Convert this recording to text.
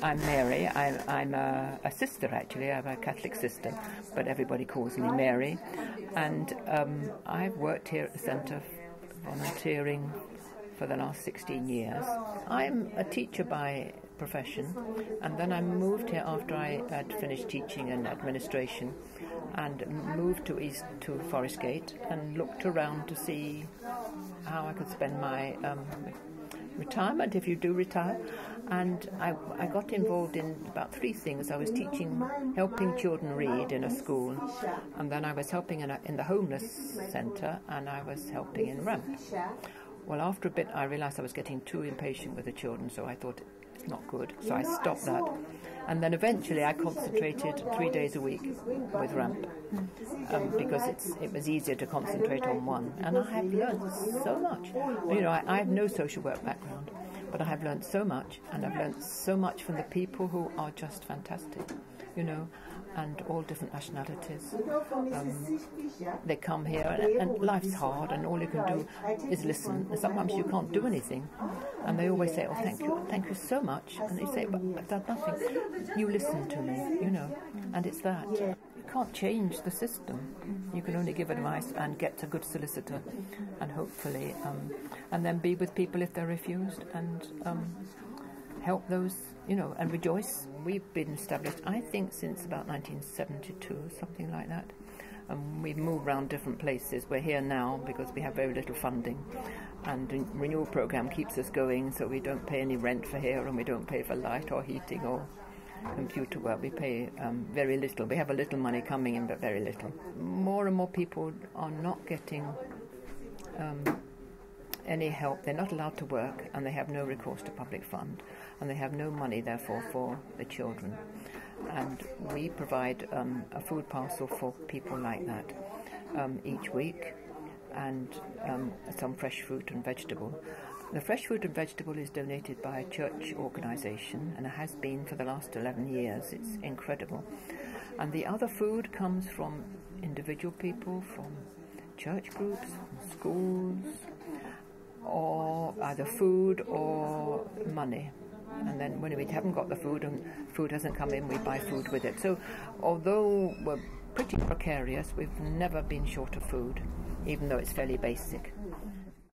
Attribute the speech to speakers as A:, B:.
A: I'm Mary. I'm a sister, actually. I'm a Catholic sister, but everybody calls me Mary. And I've worked here at the centre volunteering for the last 16 years. I'm a teacher by profession, and then I moved here after I had finished teaching and administration, and moved to Forest Gate and looked around to see how I could spend my retirement, if you do retire. And I got involved in about 3 things. I was helping children read in a school, and then I was helping in the homeless centre, and I was helping in ramp. Well, after a bit I realised I was getting too impatient with the children, so I thought it's not good, so I stopped that. And then eventually I concentrated 3 days a week with ramp, because it was easier to concentrate on one. And I have learned so much. You know, I have no social work background, but I have learned so much, and I've learned so much from the people who are just fantastic, you know, and all different nationalities. They come here, and life's hard, and all you can do is listen. And sometimes you can't do anything, and they always say, "Oh, thank you so much." And you say, "But I've done nothing." You listen to me, you know, and it's that. You can't change the system. You can only give advice and get a good solicitor, and hopefully, and then be with people if they're refused, and help those, you know, and rejoice. We've been established, I think, since about 1972, something like that. We've moved around different places. We're here now because we have very little funding, and the renewal programme keeps us going, so we don't pay any rent for here, and we don't pay for light or heating or computer work. We pay very little. We have a little money coming in, but very little. More and more people are not getting any help. They're not allowed to work, and they have no recourse to public fund, and they have no money, therefore, for the children. And we provide a food parcel for people like that each week, and some fresh fruit and vegetable. The fresh fruit and vegetable is donated by a church organisation, and it has been for the last 11 years. It's incredible. And the other food comes from individual people, from church groups, from schools, or either food or money. And then when we haven't got the food and food hasn't come in, we buy food with it. So although we're pretty precarious, we've never been short of food, even though it's fairly basic.